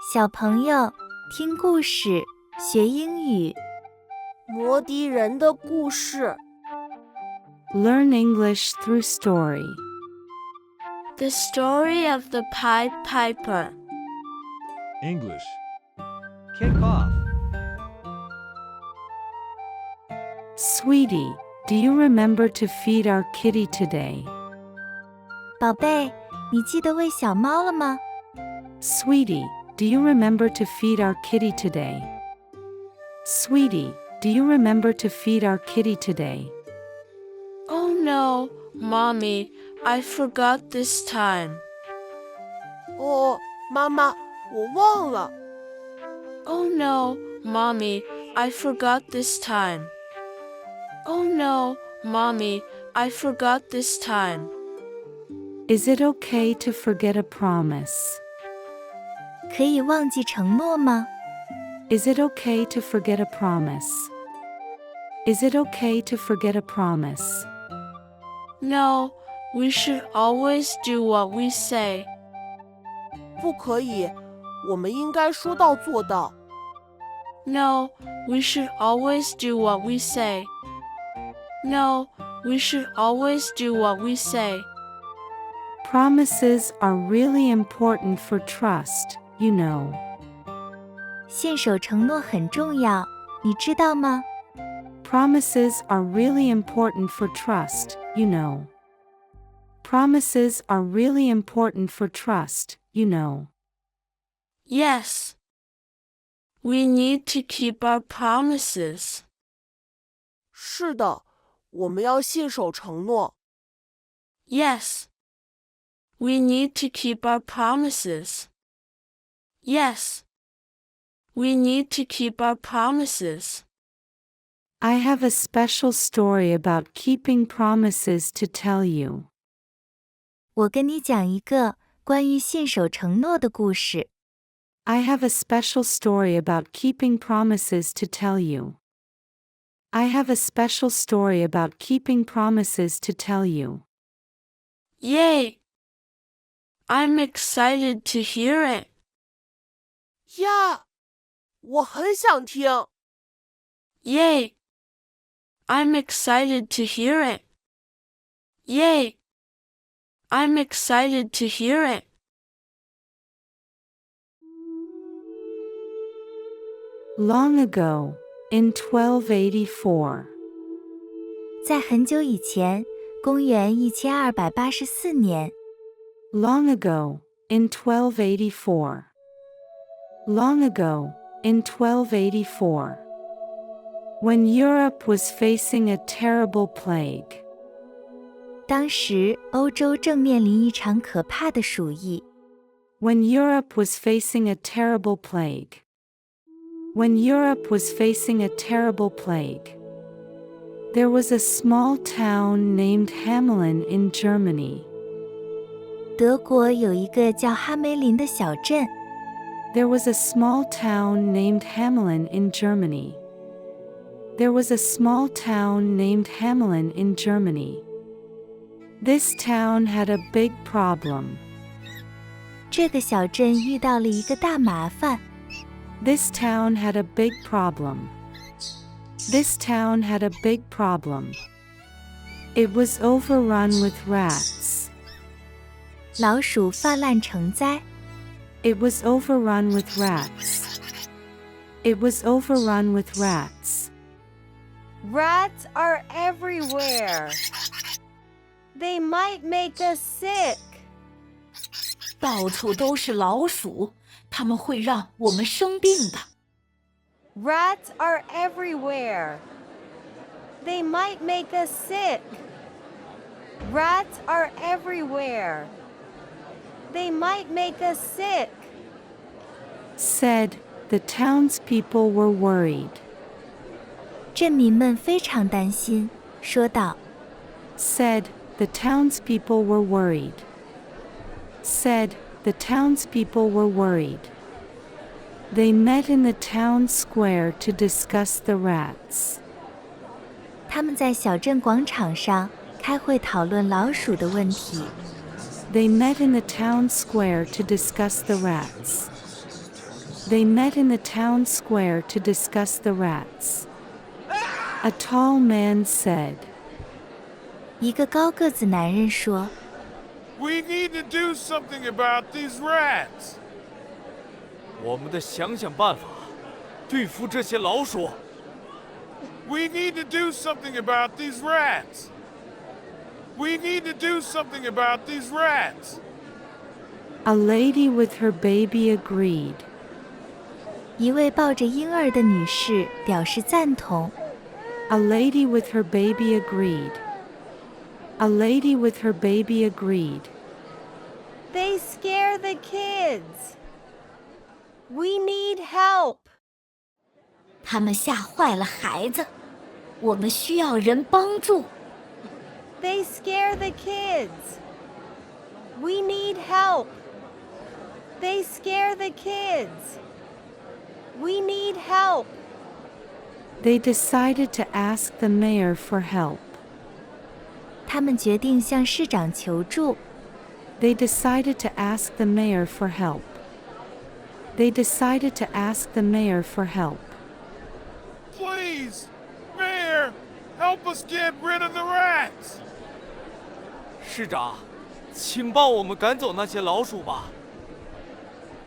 小朋友，听故事，学英语。摩的人的故事。Learn English through story. The story of the Pied Piper. English. Kickoff. Sweetie, do you remember to feed our kitty today? 宝贝，你记得喂小猫了吗？ Sweetie, do you remember to feed our kitty today? Sweetie, do you remember to feed our kitty today? Oh no, Mommy, I forgot this time. 妈妈，我忘了。Oh no, Mommy, I forgot this time. Oh no, Mommy, I forgot this time. Is it okay to forget a promise? 可以忘记承诺吗？ Is it okay to forget a promise? Is it okay to forget a promise? No, we should always do what we say. 不可以，我们应该说到做到。No, we should always do what we say. No, we should always do what we say. Promises are really important for trust, you know. 信守承诺很重要，你知道吗？ Promises are really important for trust, you know. Promises are really important for trust, you know. Yes. We need to keep our promises. 是的，我们要信守承诺。Yes. We need to keep our promises. Yes. We need to keep our promises. I have a special story about keeping promises to tell you. 我跟你讲一个关于信守承诺的故事。I have a special story about keeping promises to tell you. I have a special story about keeping promises to tell you. Yay! I'm excited to hear it. 呀，我很想听。Yay! I'm excited to hear it. Yay! I'm excited to hear it. Long ago, in 1284. 在很久以前，公元1284年。Long ago, in 1284. Long ago, in 1284. When Europe was facing a terrible plague. 当时欧洲正面临一场可怕的鼠疫。When Europe was facing a terrible plague. When Europe was facing a terrible plague. There was a small town named Hamelin in Germany. 德国有一个叫哈梅林的小镇。There was a small town named Hamelin in Germany. There was a small town named Hamelin in Germany. This town had a big problem. 这个小镇遇到了一个大麻烦。This town had a big problem. This town had a big problem. It was overrun with rats. 老鼠泛滥成灾。It was overrun with rats. It was overrun with rats. Rats are everywhere. They might make us sick. 到处都是老鼠，它们会让我们生病的。Rats are everywhere. They might make us sick. Rats are everywhere. They might make us sick. Said, the townspeople were worried. 镇民们非常担心，说道 Said, the townspeople were worried. Said, the townspeople were worried. They met in the town square to discuss the rats. 他们在小镇广场上开会讨论老鼠的问题。They met in the town square to discuss the rats. They met in the town square to discuss the rats. A tall man said, 一个高个子男人说 We need to do something about these rats. 我们得想想办法对付这些老鼠。We need to do something about these rats. We need to do something about these rats. A lady with her baby agreed. 一位抱着婴儿的女士表示赞同。A lady with her baby agreed. A lady with her baby agreed. They scare the kids. We need help. 他们吓坏了孩子，我们需要人帮助。They scare the kids. We need help. They scare the kids. We need help. They decided to ask the mayor for help. 他们决定向市长求助。They decided to ask the mayor for help. They decided to ask the mayor for help. Please, Mayor, help us get rid of the rats. 市长，请帮我们赶走那些老鼠吧。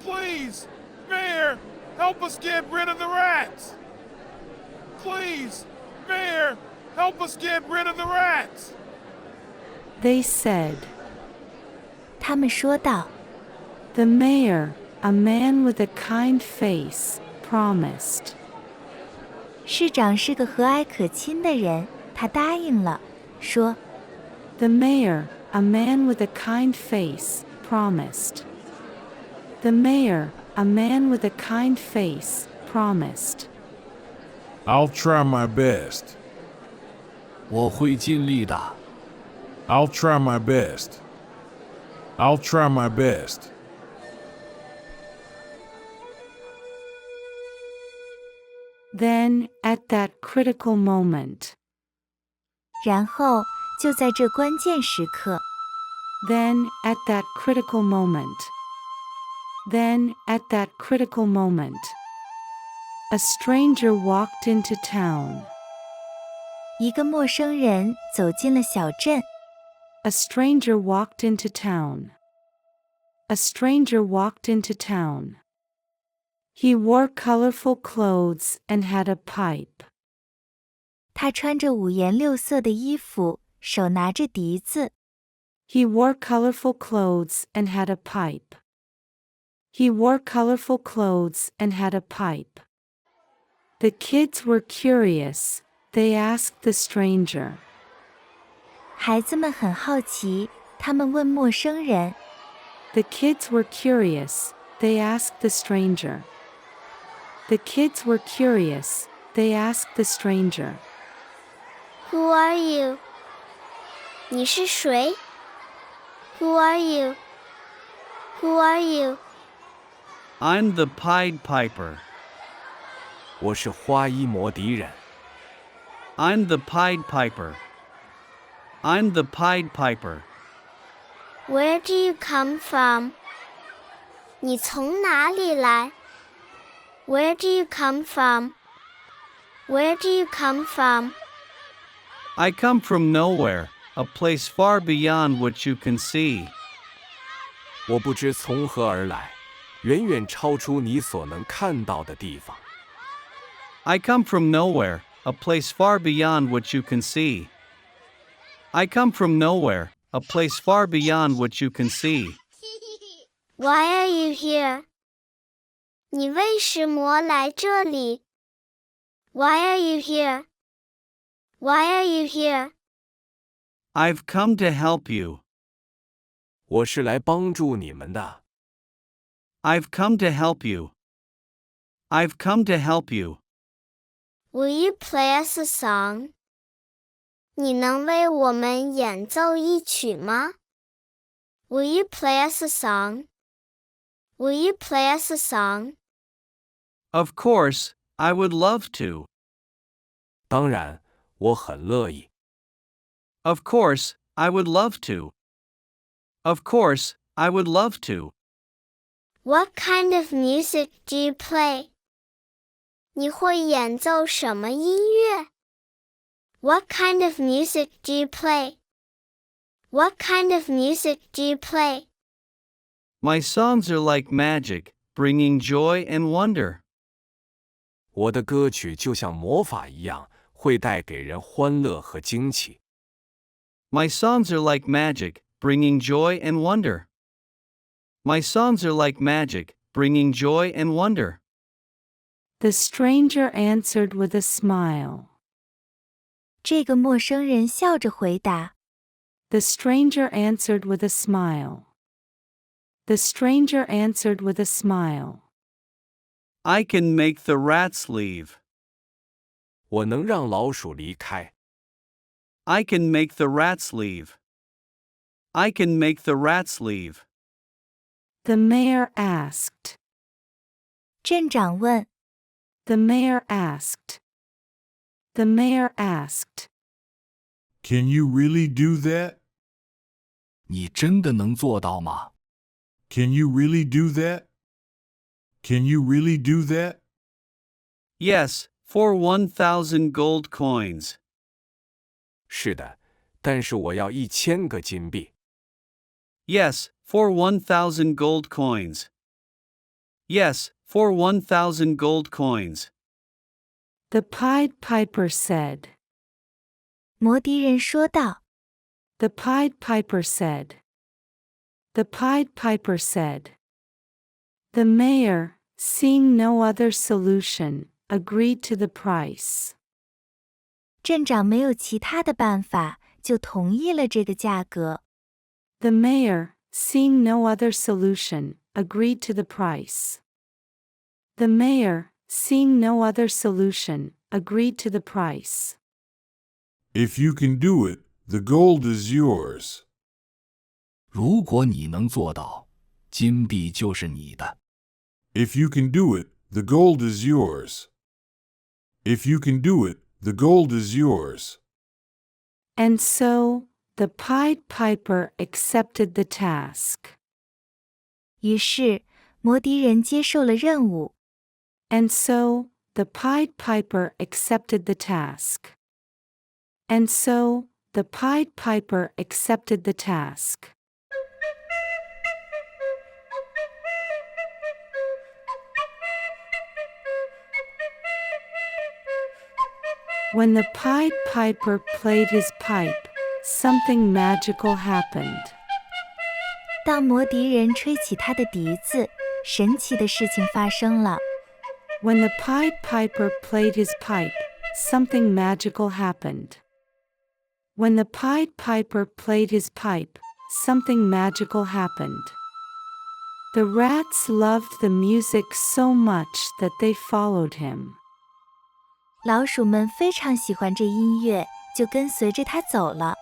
Please, Mayor, help us get rid of the rats. Please, Mayor, help us get rid of the rats. They said, 他们说道 The mayor, a man with a kind face, promised. 市长是个和蔼可亲的人，他答应了，说 The mayor, a man with a kind face, promised. The mayor, a man with a kind face, promised. I'll try my best. 我会尽力的。I'll try my best. I'll try my best. Then, at that critical moment, 然后就在这关键时刻， then, at that critical moment, then, at that critical moment, a stranger walked into town. 一个陌生人走进了小镇。A stranger walked into town. A stranger walked into town. He wore colorful clothes and had a pipe. 他穿着五颜六色的衣服，手拿着笛子。He wore colorful clothes and had a pipe. He wore colorful clothes and had a pipe. The kids were curious. They asked the stranger. 孩子们很好奇，他们问陌生人。The kids were curious. They asked the stranger. The kids were curious. They asked the stranger. Who are you? 你是谁? Who are you? Who are you? I'm the Pied Piper. 我是花衣魔笛人。I'm the Pied Piper. I'm the Pied Piper. Where do you come from? 你从哪里来? Where do you come from? Where do you come from? I come from nowhere, a place far beyond what you can see. 我不知从何而来，远远超出你所能看到的地方。I come from nowhere, a place far beyond what you can see. I come from nowhere, a place far beyond what you can see. Why are you here? 你为什么来这里? Why are you here? Why are you here? I've come to help you. 我是来帮助你们的。I've come to help you. I've come to help you. Will you play us a song? 你能为我们演奏一曲吗? Will you play us a song? Will you play us a song? Of course, I would love to. 当然，我很乐意。Of course, I would love to. Of course, I would love to. What kind of music do you play? 你会演奏什么音乐？ What kind of music do you play? What kind of music do you play? My songs are like magic, bringing joy and wonder. 我的歌曲就像魔法一样，会带给人欢乐和惊奇。My songs are like magic, bringing joy and wonder. My songs are like magic, bringing joy and wonder. The stranger answered with a smile. 这个陌生人笑着回答。The stranger answered with a smile. The stranger answered with a smile. I can make the rats leave. 我能让老鼠离开。I can make the rats leave. I can make the rats leave. The mayor asked. 镇长问。The mayor asked. The mayor asked. Can you really do that? 你真的能做到吗？ Can you really do that? Can you really do that? Yes, for 1,000 gold coins. 是的，但是我要1000个金币。Yes, for 1,000 gold coins. Yes, for 1,000 gold coins. The Pied Piper said. 摩笛人说道。The Pied Piper said. The Pied Piper said. The mayor, seeing no other solution, agreed to the price. 镇长没有其他的办法，就同意了这个价格。The mayor, seeing no other solution, agreed to the price. The mayor, seeing no other solution, agreed to the price. If you can do it, the gold is yours. 如果你能做到，金币就是你的。If you can do it, the gold is yours. If you can do it, the gold is yours. And so, the Pied Piper accepted the task. 于是，摩笛人接受了任务。And so, the Pied Piper accepted the task. And so, the Pied Piper accepted the task. When the Pied Piper played his pipe, something magical happened. 当摩笛人吹起他的笛子，神奇的事情发生了。When the Pied Piper played his pipe, something magical happened. When the Pied Piper played his pipe, something magical happened. The rats loved the music so much that they followed him. 老鼠们非常喜欢这音乐，就跟随着他走了。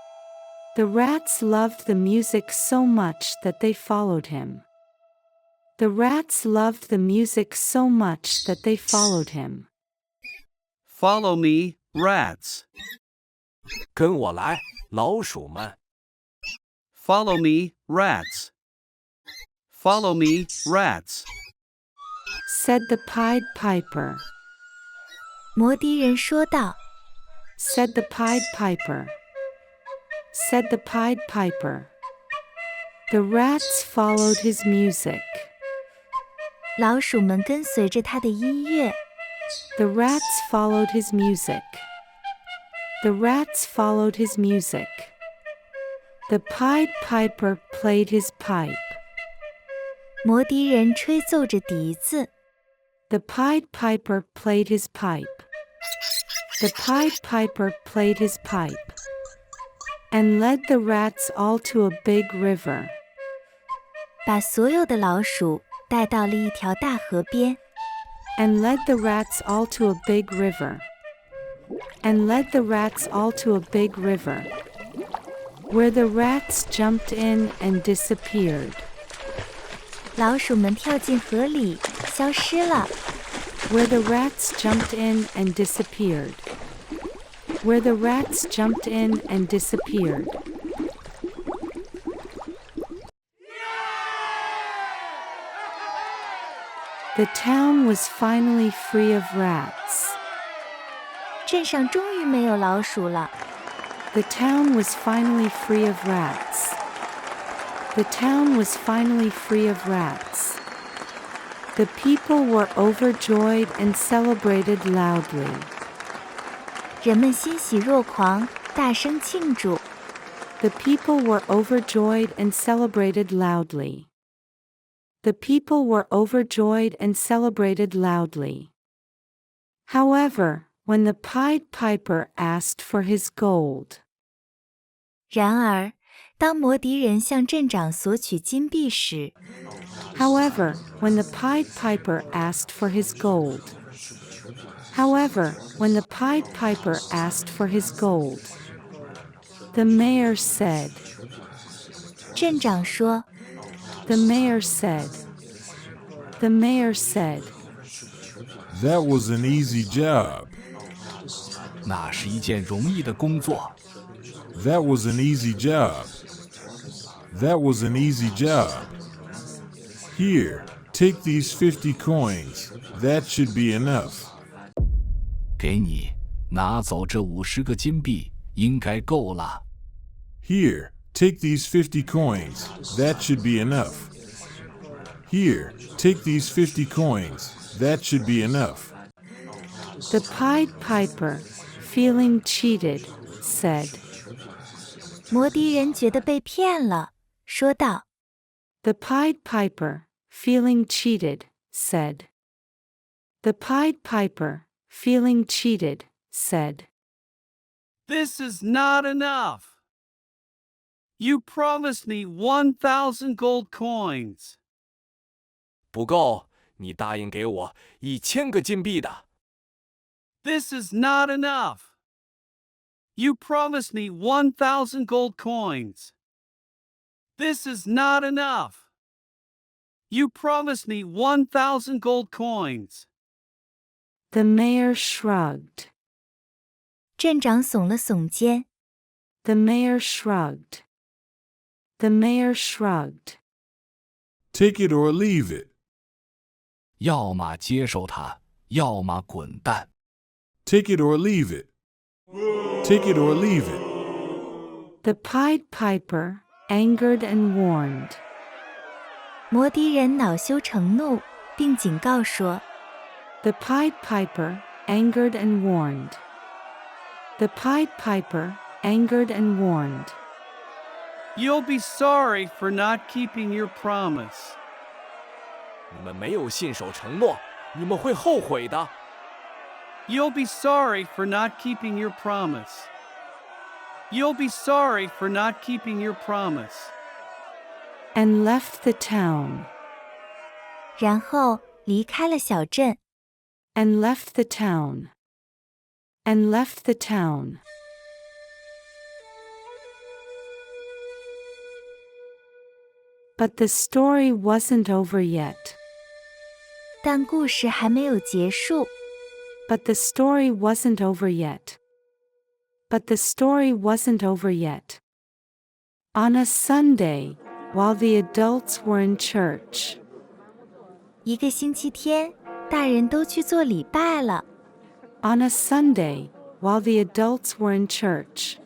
The rats loved the music so much that they followed him. The rats loved the music so much that they followed him. Follow me, rats. 跟我来，老鼠们。Follow me, rats. Follow me, rats. Said the Pied Piper. 摩笛人说道。Said the Pied Piper. Said the Pied Piper. The rats followed his music. 老鼠们跟随着他的音乐。The rats followed his music. The rats followed his music. The Pied Piper played his pipe. 摩笛人吹奏着笛子。The Pied Piper played his pipe. The Pied Piper played his pipe. And led the rats all to a big river. 把所有的老鼠带到了一条大河边。And led the rats all to a big river. And led the rats all to a big river. Where the rats jumped in and disappeared. 老鼠们跳进河里，消失了。Where the rats jumped in and disappeared. Where the rats jumped in and disappeared. The town was finally free of rats. 镇上终于没有老鼠了。The town was finally free of rats. The town was finally free of rats. The people were overjoyed and celebrated loudly. 人们欣喜若狂，大声庆祝。The people were overjoyed and celebrated loudly. The people were overjoyed and celebrated loudly. However, when the Pied Piper asked for his gold. 然而，当摩笛人向镇长索取金币时 However, when the Pied Piper asked for his gold. However, when the Pied Piper asked for his gold. The mayor said. 镇长说 The mayor said. The mayor said. That was an easy job. 那是一件容易的工作。That was an easy job. That was an easy job. Here, take these 50 coins. That should be enough. 给你，拿走这50个金币，应该够了。Here, take these 50 coins. That should be enough. Here, take these 50 coins. That should be enough. The Pied Piper, feeling cheated, said. 摩笛人觉得被骗了，说道 The Pied Piper, feeling cheated, said. The Pied Piper, feeling cheated, said. This is not enough. You promised me 1,000 gold coins. 不够，你答应给我1000个金币的。This is not enough. You promised me 1,000 gold coins. This is not enough. You promised me 1,000 gold coins. The mayor shrugged. 镇长耸了耸肩。The mayor shrugged. The mayor shrugged. Take it or leave it. 要么接受它，要么滚蛋。Take it or leave it. Take it or leave it. The Pied Piper, angered and warned. 摩笛人恼羞成怒，并警告说 The Pied Piper, angered and warned. The Pied Piper, angered and warned. You'll be sorry for not keeping your promise. 你们没有信守承诺，你们会后悔的。You'll be sorry for not keeping your promise. You'll be sorry for not keeping your promise. And left the town. 然后离开了小镇。And left the town. And left the town. But the story wasn't over yet. 但故事还没有结束。But the story wasn't over yet. But the story wasn't over yet. On a Sunday, while the adults were in church. 一个星期天，大人都去做礼拜了。On a Sunday, while the adults were in church.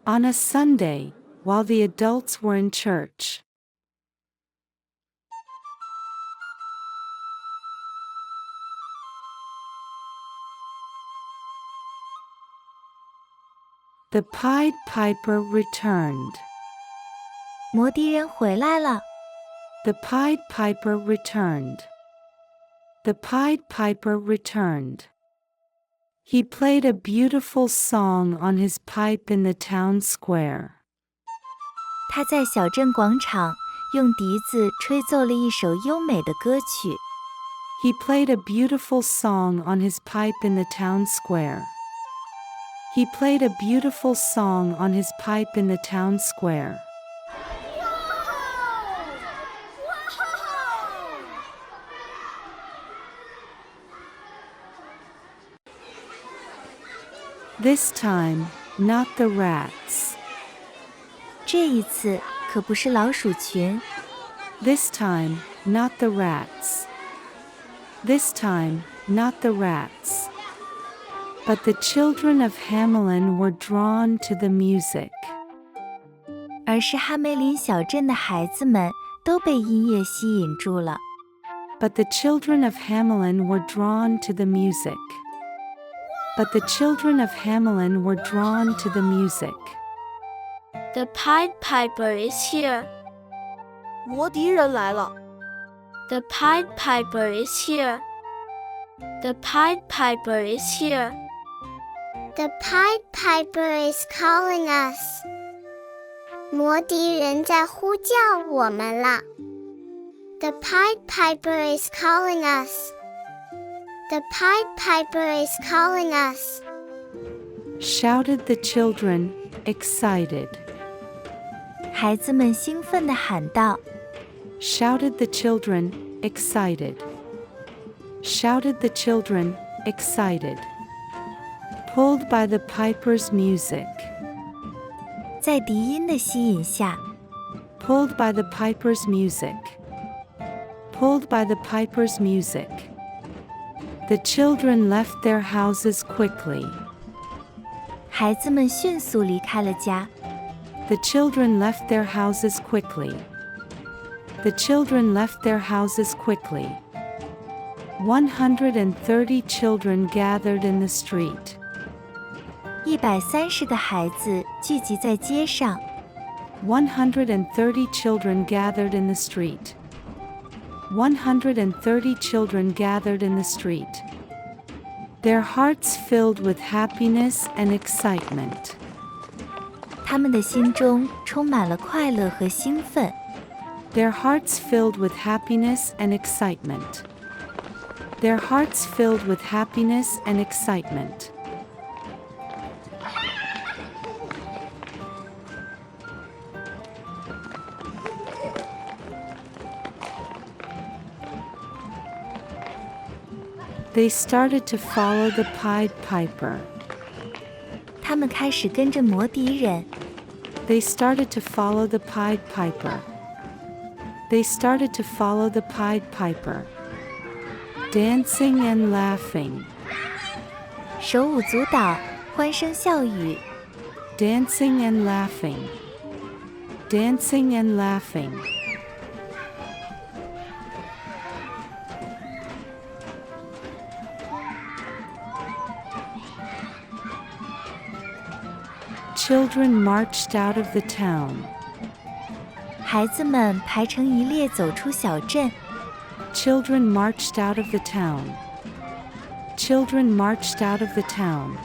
On a Sunday, while the adults were in church. The Pied Piper returned. 摩笛人回来了。The Pied Piper returned. The Pied Piper returned. He played a beautiful song on his pipe in the town square. 他在小镇广场用笛子吹奏了一首优美的歌曲。He played a beautiful song on his pipe in the town square. He played a beautiful song on his pipe in the town square. This time, not the rats. 这一次可不是老鼠群。This time, not the rats. This time, not the rats. But the children of Hamelin were drawn to the music. 而是哈梅林小镇的孩子们都被音乐吸引住了。But the children of Hamelin were drawn to the music. But the children of Hamelin were drawn to the music. The Pied Piper is here. 魔笛人来了。The Pied Piper is here. The Pied Piper is here. The Pied Piper is calling us. 魔笛人在呼叫我们了。The Pied Piper is calling us. The Pied Piper is calling us. Shouted the children, excited. 孩子们兴奋地喊道。Shouted the children, excited. Shouted the children, excited. Pulled by the piper's music. 在笛音的吸引下。Pulled by the piper's music. Pulled by the piper's music. The children left their houses quickly. 孩子们迅速离开了家。The children left their houses quickly. The children left their houses quickly. 130 children gathered in the street. 130个孩子聚集在街上。130 children gathered in the street. 130 children gathered in the street. Their hearts filled with happiness and excitement. 他们的心中充满了快乐和兴奋。Their hearts filled with happiness and excitement. Their hearts filled with happiness and excitement. They started to follow the Pied Piper. 他们开始跟着魔笛人。They started to follow the Pied Piper. They started to follow the Pied Piper. Dancing and laughing. 手舞足蹈，欢声笑语。Dancing and laughing. Dancing and laughing. Children marched out of the town. 孩子们排成一列走出小镇。Children marched out of the town. Children marched out of the town.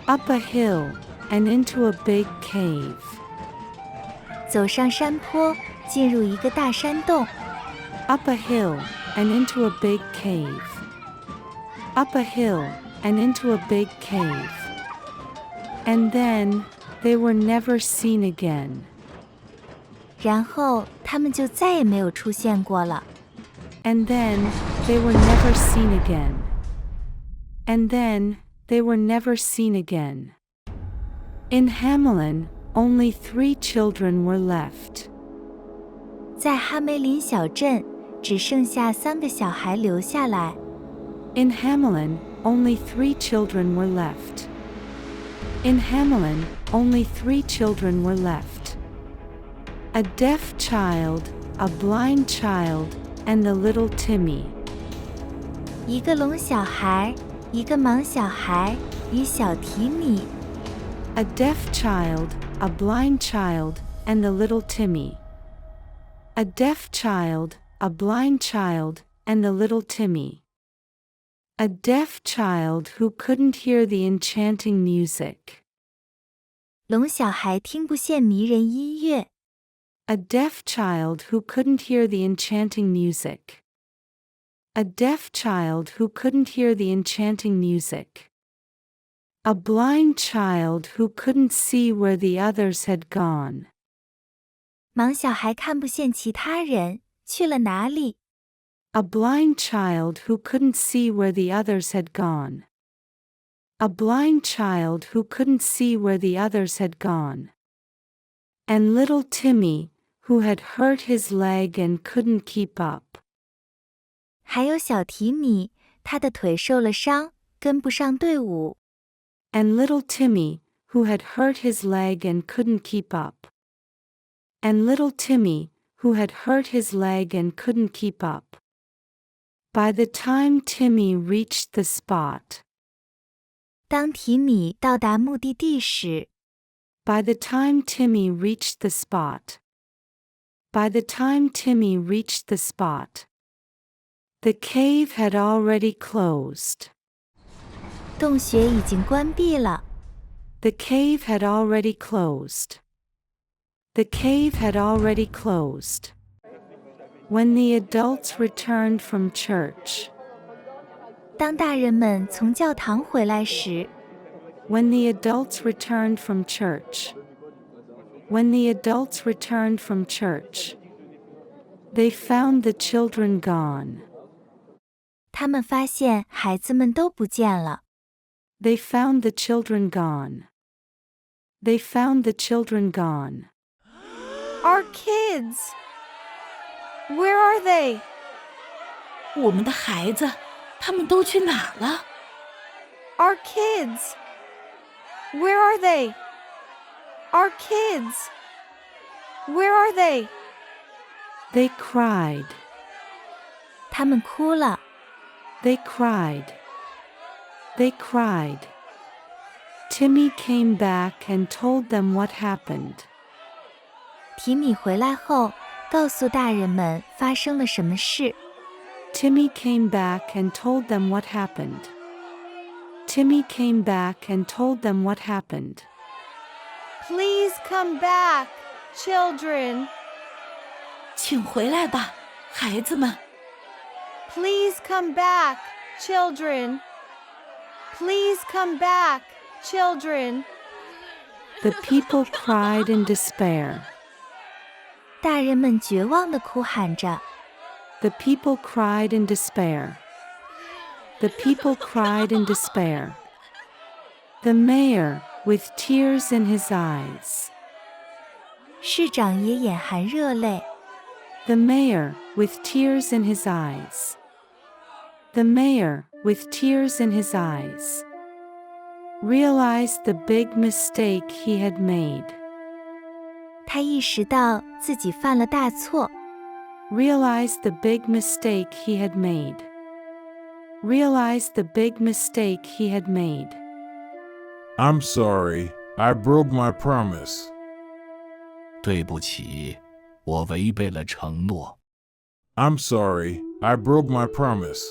Up a hill and into a big cave. 走上山坡，进入一个大山洞。Up a hill and into a big cave. Up a hill and into a big cave. And then they were never seen again. 然后他们就再也没有出现过了。And then they were never seen again. And then they were never seen again. In Hamelin, only 3 children were left. 在哈梅林小镇，只剩下3个小孩留下来。In Hamelin, only 3 children were left. In Hamelin, only 3 children were left. A deaf child, a blind child, and the little Timmy. 一个聋小孩，一个盲小孩，与小提米。A deaf child, a blind child, and the little Timmy. A deaf child, a blind child, and the little Timmy. A deaf child who couldn't hear the enchanting music. 聋小孩听不见迷人音乐。A deaf child who couldn't hear the enchanting music. A deaf child who couldn't hear the enchanting music. A blind child who couldn't see where the others had gone. 盲小孩看不见其他人，去了哪里？ A blind child who couldn't see where the others had gone. A blind child who couldn't see where the others had gone. And little Timmy, who had hurt his leg and couldn't keep up. 还有小提米，他的腿受了伤，跟不上队伍。And little Timmy, who had hurt his leg and couldn't keep up. And little Timmy, who had hurt his leg and couldn't keep up. By the time Timmy reached the spot. 当提米到达目的地时 By the time Timmy reached the spot. By the time Timmy reached the spot. The cave had already closed. 洞穴已经关闭了。The cave had already closed. The cave had already closed. When the adults returned from church. 当大人们从教堂回来时 When the adults returned from church. When the adults returned from church. They found the children gone. 他们发现孩子们都不见了。They found the children gone. They found the children gone. Our kids! Where are they? 我们的孩子，他们都去哪了？ Our kids! Where are they? Our kids! Where are they? They cried. 他们哭了。They cried. They cried. Timmy came back and told them what happened. 提米回来后，告诉大人们发生了什么事。Timmy came back and told them what happened. Timmy came back and told them what happened. Please come back, children. 请回来吧，孩子们。Please come back, children. Please come back, children. The people cried in despair. 大人们绝望地哭喊着。The people cried in despair. The people cried in despair. The mayor, with tears in his eyes. 市长也眼含热泪。The mayor, with tears in his eyes. The mayor, with tears in his eyes. Realized the big mistake he had made. 他意识到自己犯了大错。Realized the big mistake he had made. Realized the big mistake he had made. I'm sorry, I broke my promise. 对不起，我违背了承诺。I'm sorry, I broke my promise.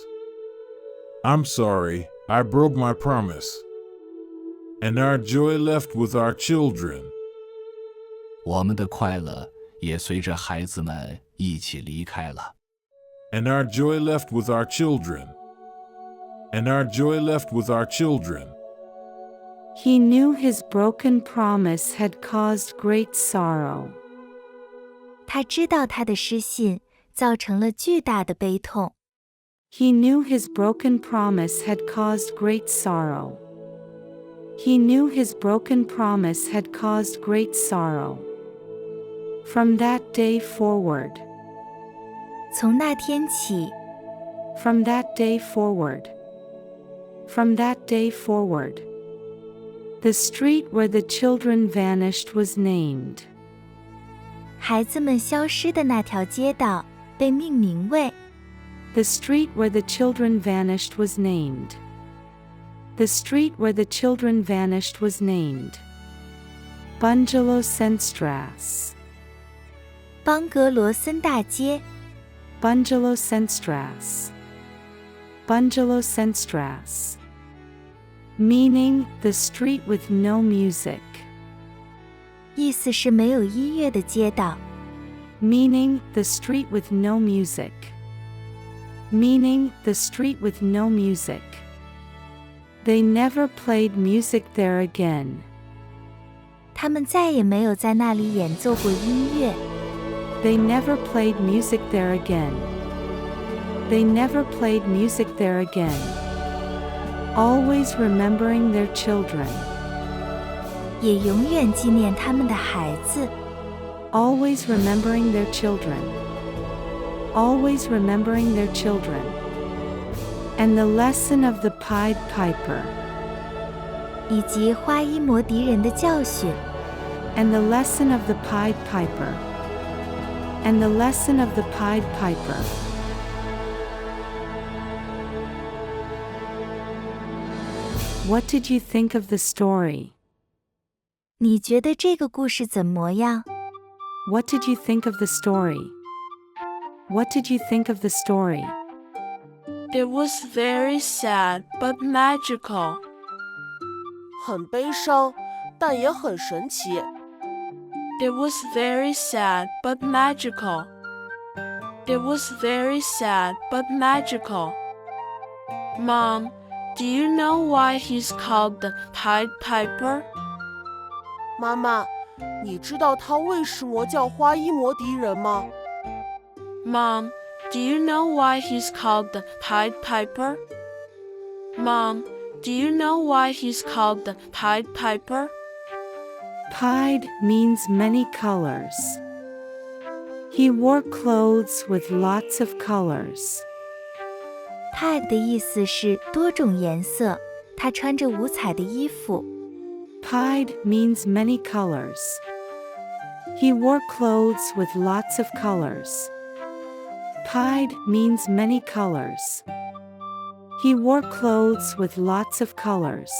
I'm sorry, I broke my promise. And our joy left with our children. 我们的快乐也随着孩子们一起离开了。And our joy left with our children. And our joy left with our children. He knew his broken promise had caused great sorrow. 他知道他的失信造成了巨大的悲痛。He knew his broken promise had caused great sorrow. He knew his broken promise had caused great sorrow. From that day forward. 从那天起 From that day forward. From that day forward. The street where the children vanished was named. 孩子们消失的那条街道被命名为 The street where the children vanished was named. The street where the children vanished was named. Bungalow Senstras. 邦格罗森大街 Bungalow Senstras. Bungalow Senstras. Meaning, the street with no music. 意思是没有音乐的街道。Meaning, the street with no music. Meaning, the street with no music. They never played music there again. 他们再也没有在那里演奏过音乐。They never played music there again. They never played music there again. Always remembering their children. 也永远纪念他们的孩子。Always remembering their children. Always remembering their children. And the lesson of the Pied Piper. 以及花衣魔笛人的教训。And the lesson of the Pied Piper. And the lesson of the Pied Piper. What did you think of the story? 你觉得这个故事怎么样？ What did you think of the story? What did you think of the story? It was very sad but magical. 很悲伤，但也很神奇。It was very sad but magical. It was very sad but magical. Mom, do you know why he's called the Pied Piper? 妈妈，你知道他为什么叫花衣魔笛人吗？ Mom, do you know why he's called the Pied Piper? Mom, do you know why he's called the Pied Piper? Pied means many colors. He wore clothes with lots of colors. Pied 的意思是多种颜色，他穿着五彩的衣服。Pied means many colors. He wore clothes with lots of colors. Pied means many colors. He wore clothes with lots of colors.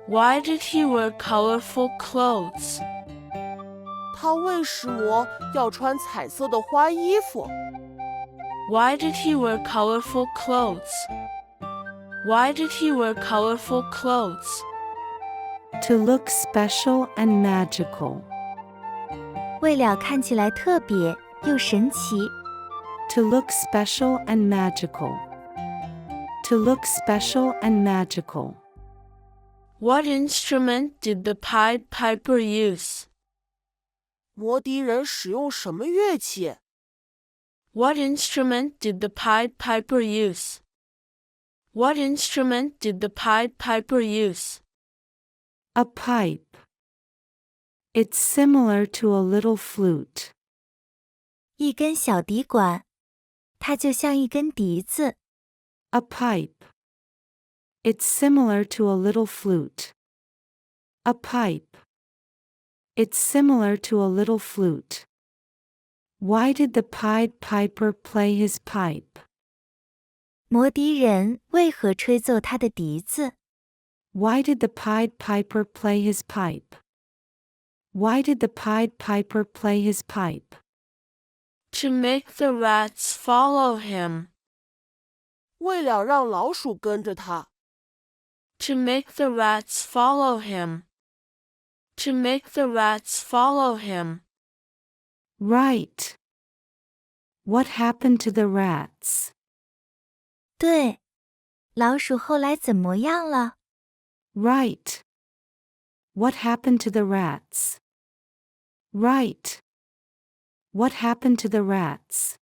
Why did he wear colorful clothes? 他为什么要穿彩色的花衣服？ Why did he wear colorful clothes? Why did he wear colorful clothes? To look special and magical. 为了看起来特别又神奇。To look special and magical. To look special and magical. What instrument did the Pied Piper use? 魔笛人使用什么乐器？ What instrument did the Pied Piper use? What instrument did the Pied Piper use? A pipe. It's similar to a little flute. 一根小笛管，它就像一根笛子。A pipe. It's similar to a little flute. A pipe. It's similar to a little flute. Why did the Pied Piper play his pipe? 魔笛人为何吹奏他的笛子？ Why did the Pied Piper play his pipe? Why did the Pied Piper play his pipe? To make the rats follow him. 为了让老鼠跟着他。To make the rats follow him. To make the rats follow him. Right. What happened to the rats? 对，老鼠后来怎么样了？ Right. What happened to the rats? Right. What happened to the rats?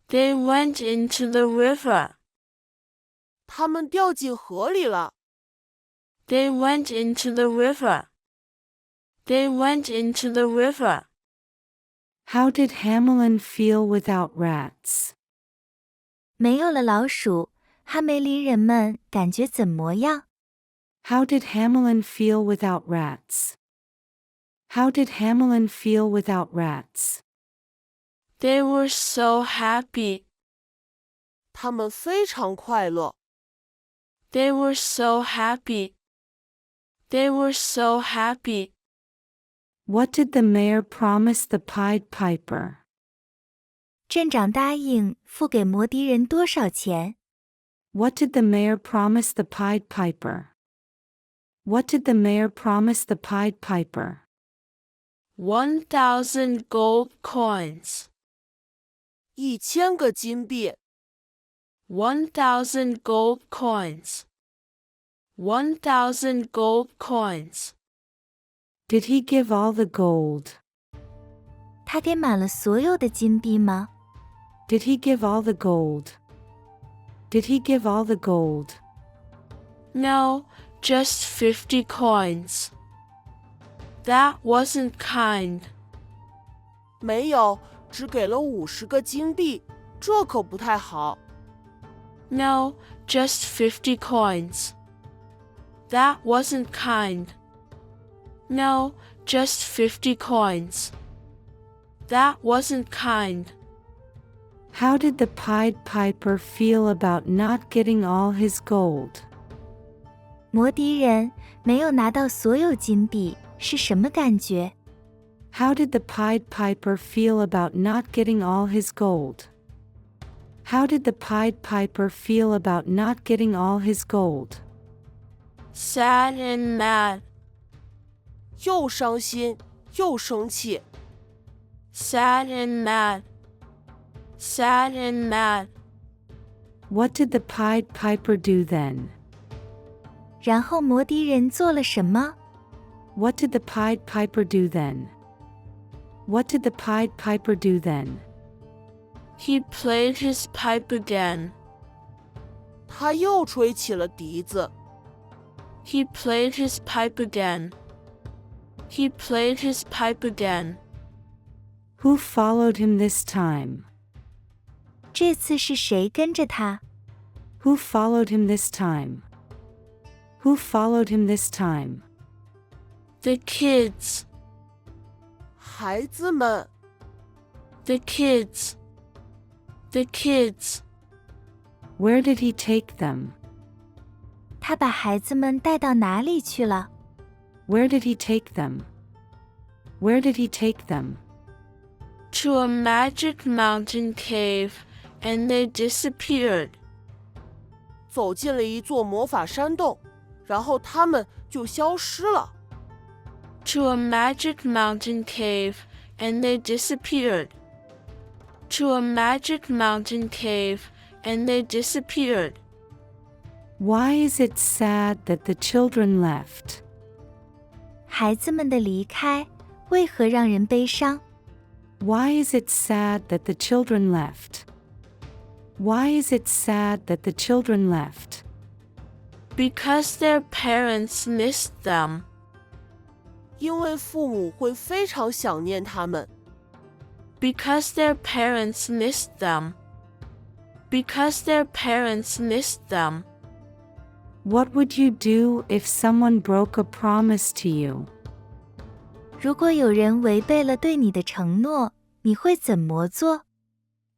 They went into the river. 他们掉进河里了。They went into the river. They went into the river. How did Hamelin feel without rats? 没有了老鼠，哈梅林人们感觉怎么样？ How did Hamelin feel without rats? How did Hamelin feel without rats? They were so happy. 他们非常快乐。They were so happy. They were so happy. What did the mayor promise the Pied Piper? 镇长答应付给魔笛人多少钱？ What did the mayor promise the Pied Piper? What did the mayor promise the Pied Piper? 1,000 gold coins. 1000个金币。1,000 gold coins. 1,000 gold coins. Did he give all the gold? 他给满了所有的金币吗？ Did he give all the gold? Did he give all the gold? No, just 50 coins. That wasn't kind. 没有，只给了50个金币，这可不太好。No, just 50 coins. That wasn't kind. No, just 50 coins. That wasn't kind. How did the Pied Piper feel about not getting all his gold? 摩笛人没有拿到所有金币，是什么感觉？ How did the Pied Piper feel about not getting all his gold? How did the Pied Piper feel about not getting all his gold? Sad and mad. 又伤心又生气。Sad and mad. Sad and mad. What did the Pied Piper do then? 然后摩笛人做了什么？ What did the Pied Piper do then? What did the Pied Piper do then? He played his pipe again. 他又吹起了笛子。He played his pipe again. He played his pipe again. Who followed him this time? 这次是谁跟着他？ Who followed him this time? Who followed him this time? The kids. 孩子们。The kids. The kids. Where did he take them? 他把孩子们带到哪里去了？ Where did he take them? Where did he take them? To a magic mountain cave, and they disappeared. 走进了一座魔法山洞，然后他们就消失了。To a magic mountain cave, and they disappeared. To a magic mountain cave, and they disappeared. Why is it sad that the children left? 孩子们的离开为何让人悲伤？ Why is it sad that the children left? Why is it sad that the children left? Because their parents missed them. 因为父母会非常想念他们。Because their parents missed them. Because their parents missed them. What would you do if someone broke a promise to you? 如果有人违背了对你的承诺，你会怎么做？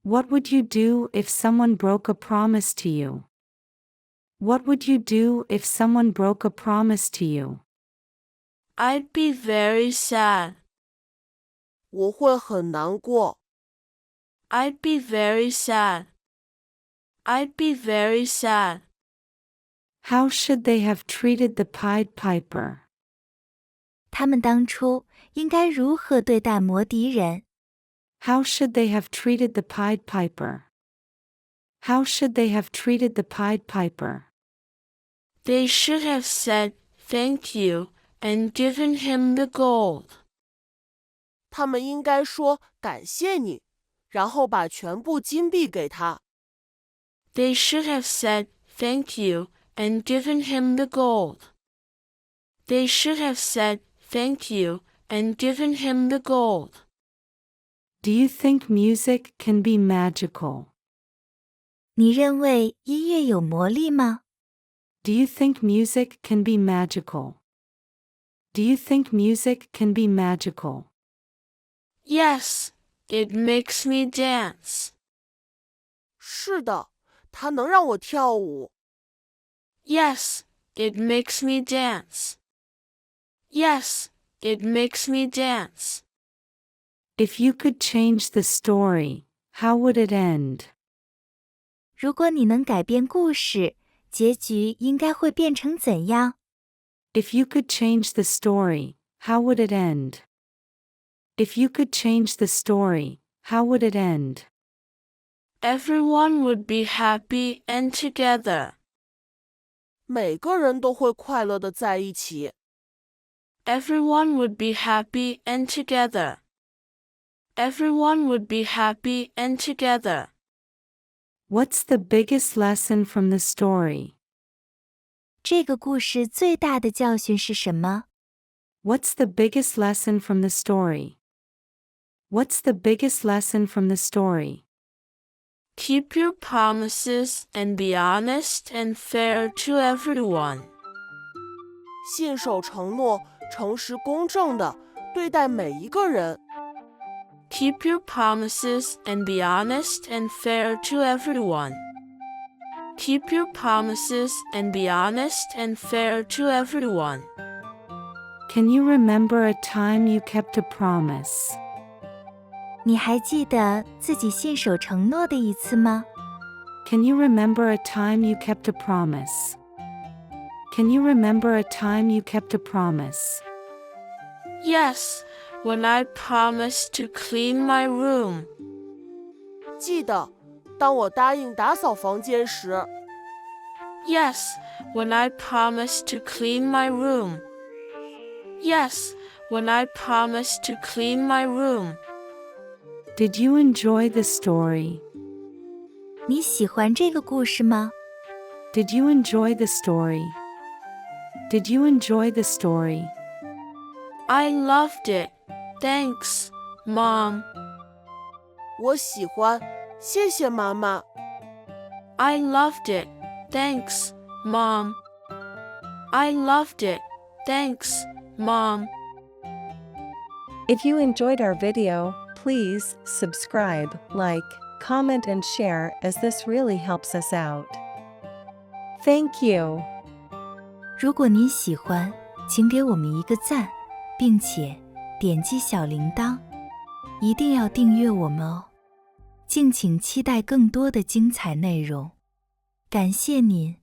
What would you do if someone broke a promise to you? What would you do if someone broke a promise to you? I'd be very sad. 我会很难过。I'd be very sad. I'd be very sad. How should they have treated the Pied Piper? 他们当初应该如何对待摩笛人？ How should they have treated the Pied Piper? How should they have treated the Pied Piper? They should have said thank you and given him the gold. 他们应该说感谢你，然后把全部金币给他。They should have said thank you and given him the gold. They should have said thank you and given him the gold. Do you think music can be magical? 你认为音乐有魔力吗？ Do you think music can be magical? Do you think music can be magical? Yes, it makes me dance. 是的，它能让我跳舞。Yes, it makes me dance. Yes, it makes me dance. If you could change the story, how would it end? 如果你能改变故事，结局应该会变成怎样？ If you could change the story, how would it end? If you could change the story, how would it end? Everyone would be happy and together. 每个人都会快乐的在一起。Everyone would be happy and together. Everyone would be happy and together. What's the biggest lesson from the story? 这个故事最大的教训是什么？ What's the biggest lesson from the story? What's the biggest lesson from the story? Keep your promises and be honest and fair to everyone. 信守承诺，诚实公正的对待每一个人。Keep your promises and be honest and fair to everyone. Keep your promises and be honest and fair to everyone. Can you remember a time you kept a promise? 你还记得自己信守承诺的一次吗？ Can you remember a time you kept a promise? Can you remember a time you kept a promise? Yes, when I promised to clean my room. 记得，当我答应打扫房间时。Yes, when I promised to clean my room. Yes, when I promised to clean my room. Did you enjoy the story? 你喜欢这个故事吗？ Did you enjoy the story? Did you enjoy the story? I loved it. Thanks, Mom. 我喜欢，谢谢妈妈。I loved it. Thanks, Mom. I loved it. Thanks, Mom. If you enjoyed our video, please subscribe, like, comment and share as this really helps us out. Thank you. 如果您喜欢，请给我们一个赞，并且点击小铃铛，一定要订阅我们哦。敬请期待更多的精彩内容。感谢您。